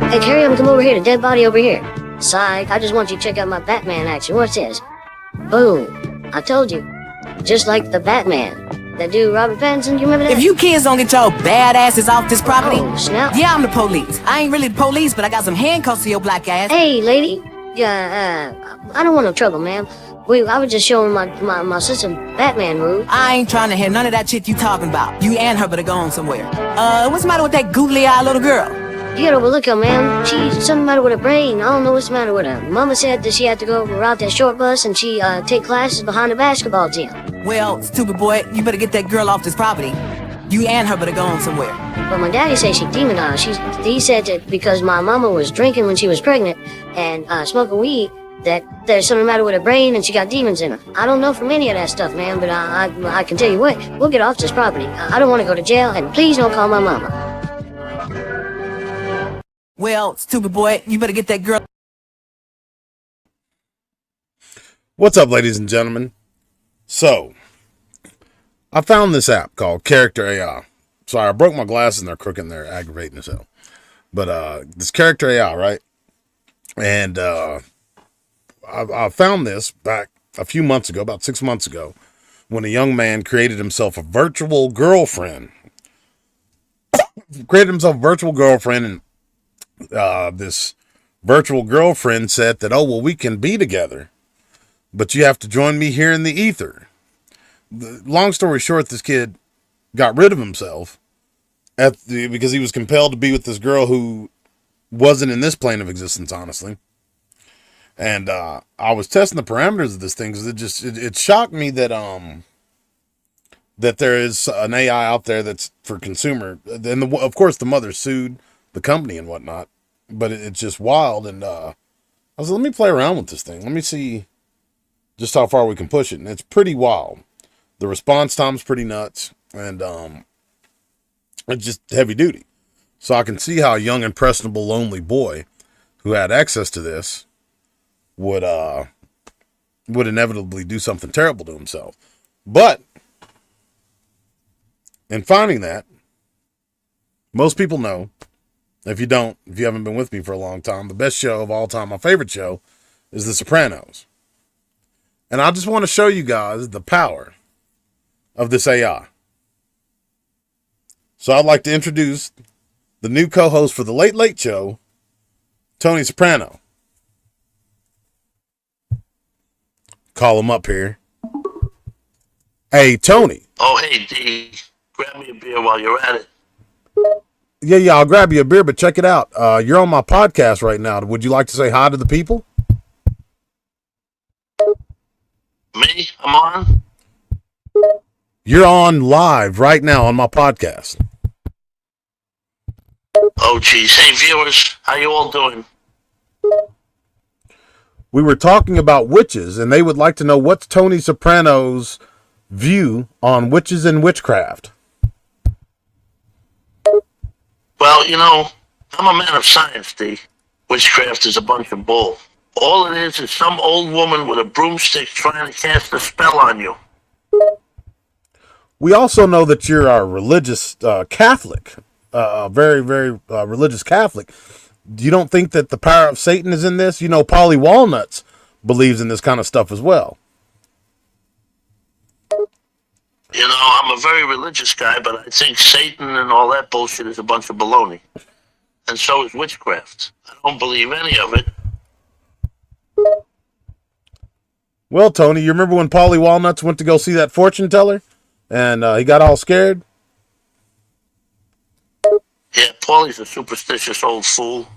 Hey, Carrie, I'm come over here. The dead body over here. Psych, I just want you to check out my Batman action. What's this? Boom. I told you. Just like the Batman. That dude, Robert Pattinson, you remember that? If you kids don't get your badasses off this property, snap. Yeah, I'm the police. I ain't really the police, but I got some handcuffs to your black ass. Hey, lady. Yeah, I don't want no trouble, ma'am. I was just showing my sister Batman move. I ain't trying to hear none of that shit you talking about. You and her better go on somewhere. What's the matter with that googly-eyed little girl? You gotta overlook her, ma'am. She's something matter with her brain. I don't know what's the matter with her. Mama said that she had to go route that short bus and she take classes behind the basketball team. Well, stupid boy, you better get that girl off this property. You and her better go on somewhere. But my daddy says she demonized. He said that because my mama was drinking when she was pregnant and smoking weed, that there's something matter with her brain and she got demons in her. I don't know from any of that stuff, man, but I can tell you what, we'll get off this property. I don't want to go to jail, and please don't call my mama. Well, stupid boy, you better get that girl. What's up, ladies and gentlemen? So, I found this app called Character AI. Sorry, I broke my glasses and they're crooked and they're aggravating as hell. But this Character AI, right? And I found this back a few months ago, about 6 months ago, when a young man created himself a virtual girlfriend. And this virtual girlfriend said that, oh, well, we can be together, but you have to join me here in the ether. Long story short, this kid got rid of himself because he was compelled to be with this girl who wasn't in this plane of existence, honestly. And I was testing the parameters of this thing because it shocked me that that there is an AI out there that's for consumer. And of course, the mother sued the company and whatnot. But it's just wild. And I was like, let me play around with this thing. Let me see just how far we can push it. And it's pretty wild. The response time's pretty nuts. And it's just heavy duty. So I can see how a young, impressionable, lonely boy who had access to this would inevitably do something terrible to himself. But in finding that, most people know, if you haven't been with me for a long time, the best show of all time, my favorite show, is The Sopranos. And I just want to show you guys the power of this AI. So I'd like to introduce the new co-host for The Late Late Show, Tony Soprano. Call him up here. Hey, Tony. Oh, hey, D. Grab me a beer while you're at it. Yeah, I'll grab you a beer, but check it out. You're on my podcast right now. Would you like to say hi to the people? Me? I'm on? You're on live right now on my podcast. Oh, geez. Hey, viewers. How you all doing? We were talking about witches, and they would like to know what's Tony Soprano's view on witches and witchcraft. Well, you know, I'm a man of science, D. Witchcraft is a bunch of bull. All it is some old woman with a broomstick trying to cast a spell on you. We also know that you're a religious Catholic, a very, very religious Catholic. You don't think that the power of Satan is in this? You know, Polly Walnuts believes in this kind of stuff as well. You know, I'm a very religious guy, but I think Satan and all that bullshit is a bunch of baloney. And so is witchcraft. I don't believe any of it. Well, Tony, you remember when Polly Walnuts went to go see that fortune teller? And he got all scared? Yeah, Paulie's a superstitious old fool.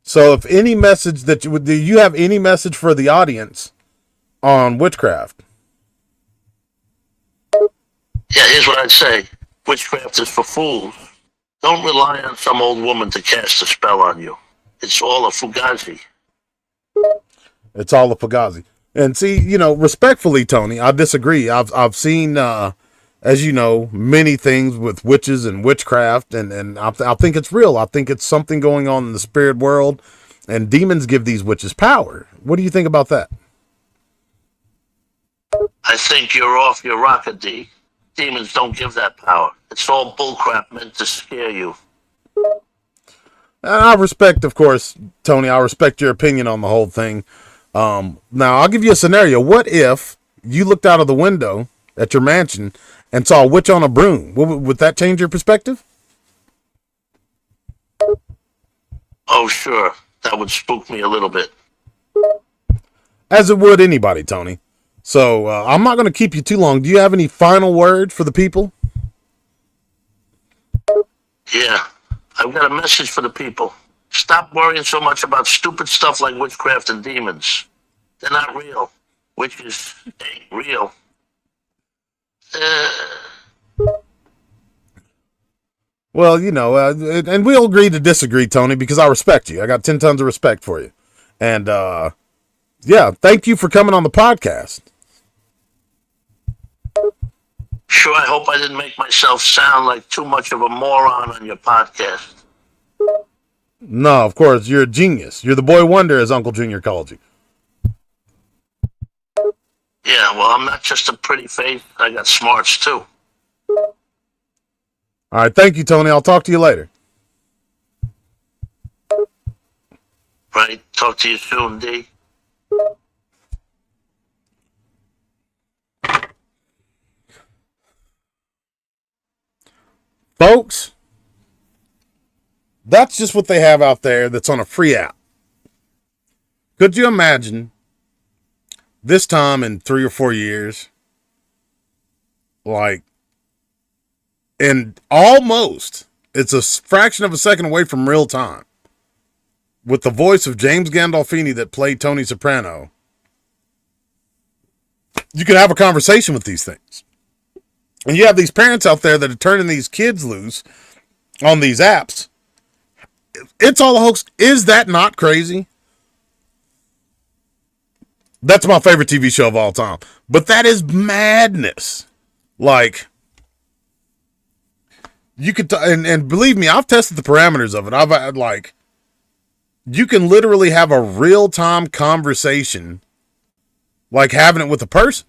So if any message that do you have any message for the audience on witchcraft? Yeah, here's what I'd say. Witchcraft is for fools. Don't rely on some old woman to cast a spell on you. It's all a fugazi. It's all a fugazi. And see, you know, respectfully, Tony, I disagree. I've seen, as you know, many things with witches and witchcraft, and I think it's real. I think it's something going on in the spirit world, and demons give these witches power. What do you think about that? I think you're off your rocker, D. Demons don't give that power. It's all bullcrap meant to scare you. I respect, of course, Tony, I respect your opinion on the whole thing. Now, I'll give you a scenario. What if you looked out of the window at your mansion and saw a witch on a broom? Would that change your perspective? Oh, sure. That would spook me a little bit. As it would anybody, Tony. So I'm not going to keep you too long. Do you have any final word for the people? Yeah. I've got a message for the people. Stop worrying so much about stupid stuff like witchcraft and demons. They're not real. Witches ain't real. Well, and we'll agree to disagree, Tony, because I respect you. I got 10 tons of respect for you. And, yeah, thank you for coming on the podcast. Sure, I hope I didn't make myself sound like too much of a moron on your podcast. No, of course, you're a genius. You're the boy wonder, as Uncle Junior called you. Yeah, well, I'm not just a pretty face. I got smarts, too. All right, thank you, Tony. I'll talk to you later. Right, talk to you soon, D. Folks, that's just what they have out there that's on a free app. Could you imagine this time in 3 or 4 years, like, and almost, it's a fraction of a second away from real time, with the voice of James Gandolfini that played Tony Soprano, you can have a conversation with these things. And you have these parents out there that are turning these kids loose on these apps. It's all a hoax. Is that not crazy? That's my favorite TV show of all time. But that is madness. Like, you could, and believe me, I've tested the parameters of it. I've had, like, you can literally have a real-time conversation, like having it with a person.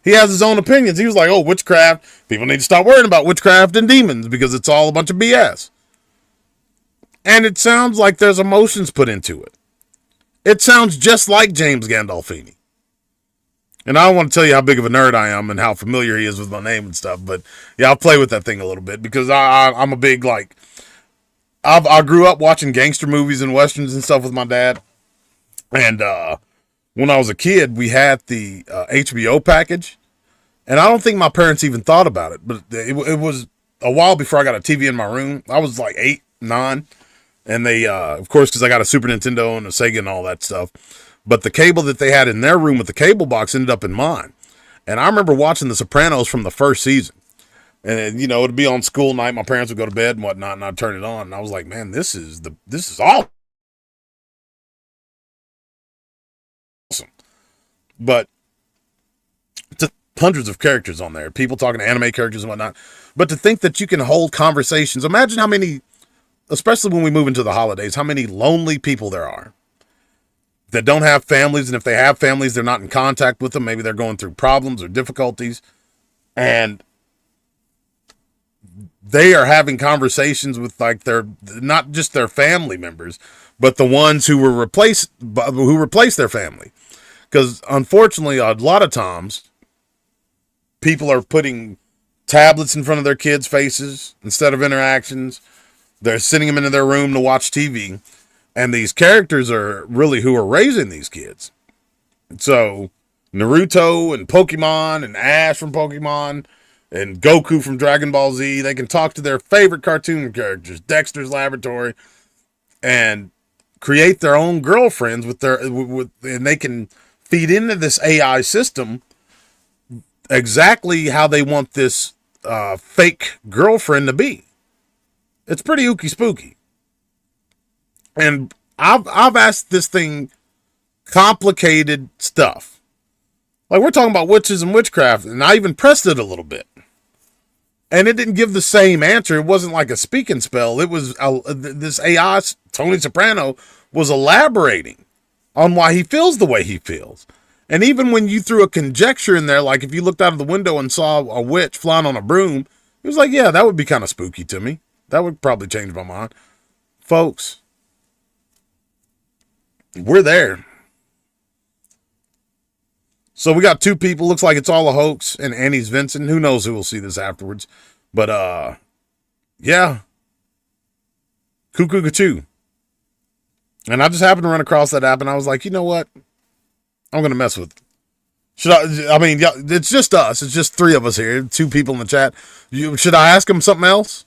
He has his own opinions. He was like, oh, witchcraft. People need to stop worrying about witchcraft and demons because it's all a bunch of BS. And it sounds like there's emotions put into it. It sounds just like James Gandolfini. And I don't want to tell you how big of a nerd I am and how familiar he is with my name and stuff. But yeah, I'll play with that thing a little bit because I'm a big, like, I grew up watching gangster movies and westerns and stuff with my dad. And when I was a kid, we had the HBO package. And I don't think my parents even thought about it. But it was a while before I got a TV in my room. I was like 8, 9. And they, of course, because I got a Super Nintendo and a Sega and all that stuff. But the cable that they had in their room with the cable box ended up in mine. And I remember watching The Sopranos from the first season. And, it'd be on school night. My parents would go to bed and whatnot, and I'd turn it on. And I was like, man, this is awesome. But to hundreds of characters on there, people talking to anime characters and whatnot. But to think that you can hold conversations, imagine how many, especially when we move into the holidays, how many lonely people there are that don't have families. And if they have families, they're not in contact with them. Maybe they're going through problems or difficulties. And they are having conversations with, like, not just their family members, but the ones who replaced their family. Because unfortunately, a lot of times, people are putting tablets in front of their kids' faces instead of interactions. They're sending them into their room to watch TV. And these characters are really who are raising these kids. So, Naruto and Pokemon and Ash from Pokemon and Goku from Dragon Ball Z, they can talk to their favorite cartoon characters, Dexter's Laboratory, and create their own girlfriends and they can feed into this AI system exactly how they want this fake girlfriend to be. It's pretty ooky spooky. And I've asked this thing complicated stuff. Like, we're talking about witches and witchcraft, and I even pressed it a little bit. And it didn't give the same answer. It wasn't like a speaking spell. It was this AI, Tony Soprano, was elaborating on why he feels the way he feels. And even when you threw a conjecture in there, like if you looked out of the window and saw a witch flying on a broom, he was like, yeah, that would be kind of spooky to me. That would probably change my mind. Folks, we're there. So we got two people. Looks like it's all a hoax, and Annie's Vincent. Who knows who will see this afterwards? But yeah, cuckoo cuckoo. And I just happened to run across that app, and I was like, you know what? I'm gonna mess with. Should I? I mean, yeah, it's just us. It's just three of us here. Two people in the chat. Should I ask him something else?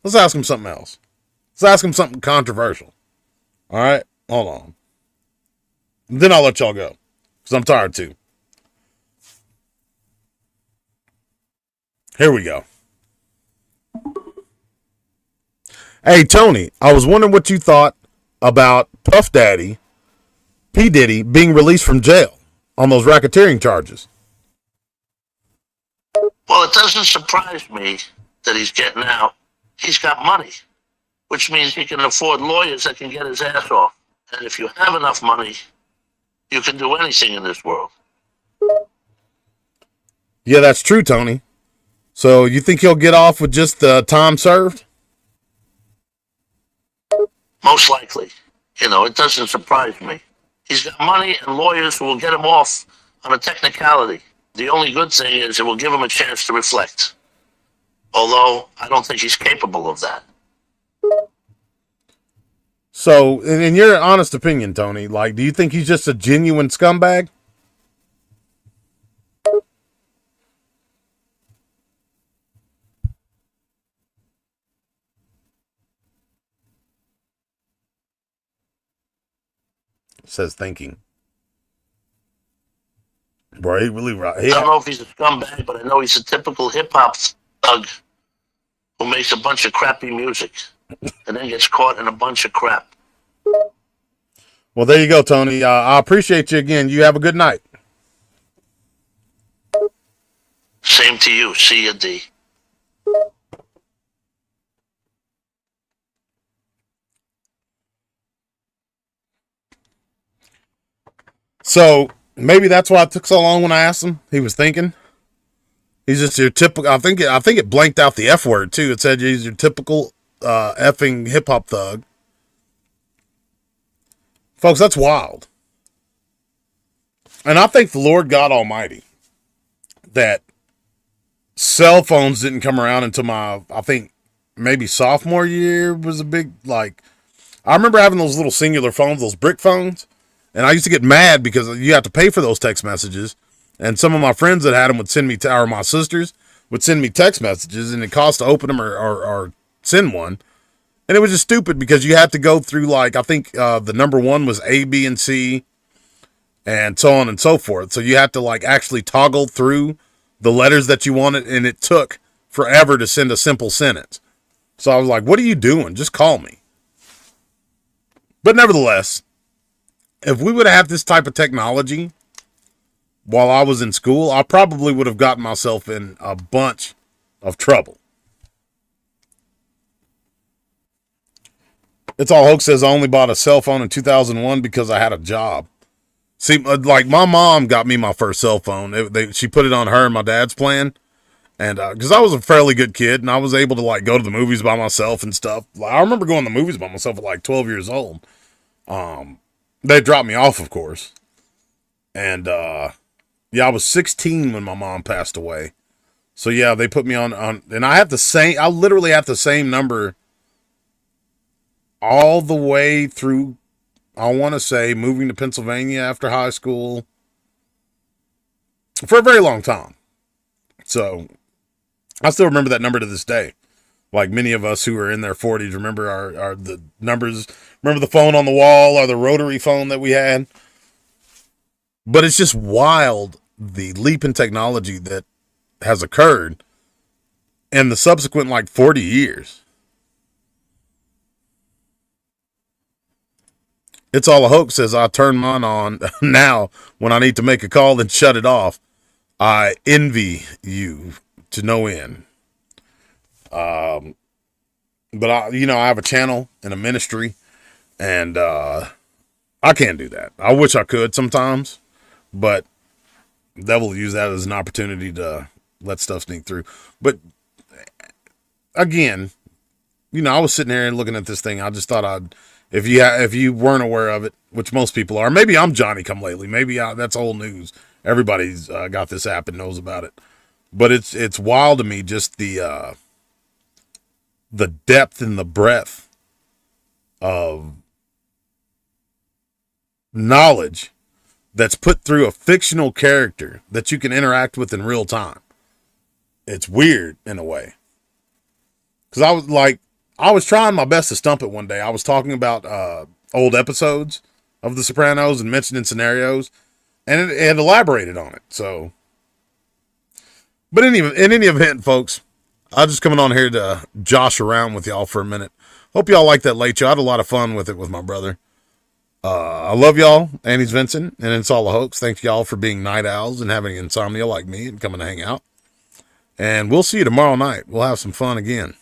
Let's ask him something else. Let's ask him something controversial. All right, hold on. Then I'll let y'all go because I'm tired too. Here we go. Hey, Tony, I was wondering what you thought about Puff Daddy, P. Diddy, being released from jail on those racketeering charges. Well, it doesn't surprise me that he's getting out. He's got money, which means he can afford lawyers that can get his ass off. And if you have enough money, you can do anything in this world. Yeah, that's true, Tony. So you think he'll get off with just the time served? Most likely. You know, it doesn't surprise me. He's got money and lawyers who will get him off on a technicality. The only good thing is it will give him a chance to reflect. Although, I don't think he's capable of that. So, in your honest opinion, Tony, like, do you think he's just a genuine scumbag? Says thinking. Bro, he really right. I don't know if he's a scumbag, but I know he's a typical hip-hop thug who makes a bunch of crappy music and then gets caught in a bunch of crap. Well, there you go, Tony. I appreciate you again. You have a good night. Same to you. See ya, D. So maybe that's why it took so long when I asked him. He was thinking. He's just your typical. I think it blanked out the F word too. It said he's your typical effing hip hop thug. Folks, that's wild. And I thank the Lord God Almighty that cell phones didn't come around until my, I think maybe sophomore year was a big, like, I remember having those little singular phones, those brick phones. And I used to get mad because you have to pay for those text messages. And some of my friends that had them would send me, or my sisters would send me text messages, and it cost to open them or send one. And it was just stupid because you had to go through, like, I think the number one was A, B, and C, and so on and so forth. So you had to, like, actually toggle through the letters that you wanted, and it took forever to send a simple sentence. So I was like, what are you doing? Just call me. But nevertheless, if we would have had this type of technology while I was in school, I probably would have gotten myself in a bunch of trouble. It's All Hoax says I only bought a cell phone in 2001 because I had a job. See, like, my mom got me my first cell phone. She put it on her and my dad's plan. And because I was a fairly good kid and I was able to, like, go to the movies by myself and stuff. I remember going to the movies by myself at like 12 years old. They dropped me off, of course. And, yeah, I was 16 when my mom passed away. So, yeah, they put me on, and I literally have the same number all the way through, I want to say, moving to Pennsylvania after high school for a very long time. So, I still remember that number to this day. Like many of us who are in their 40s remember our the numbers, remember the phone on the wall or the rotary phone that we had. But it's just wild, the leap in technology that has occurred in the subsequent, like, 40 years. It's All a Hoax says I turn mine on now when I need to make a call, then shut it off. I envy you to no end. But I have a channel and a ministry, and I can't do that. I wish I could sometimes, but the devil will use that as an opportunity to let stuff sneak through. But again, I was sitting here and looking at this thing. I just thought I'd If you weren't aware of it, which most people are, maybe I'm Johnny come lately. Maybe that's old news. Everybody's got this app and knows about it. But it's wild to me, just the depth and the breadth of knowledge that's put through a fictional character that you can interact with in real time. It's weird in a way. Because I was trying my best to stump it one day. I was talking about old episodes of The Sopranos and mentioning scenarios, and it had elaborated on it. So, but in any event, folks, I'm just coming on here to josh around with y'all for a minute. Hope y'all like that late show. I had a lot of fun with it with my brother. I love y'all. Annie's Vincent, and it's all a hoax. Thank y'all for being night owls and having insomnia like me and coming to hang out. And we'll see you tomorrow night. We'll have some fun again.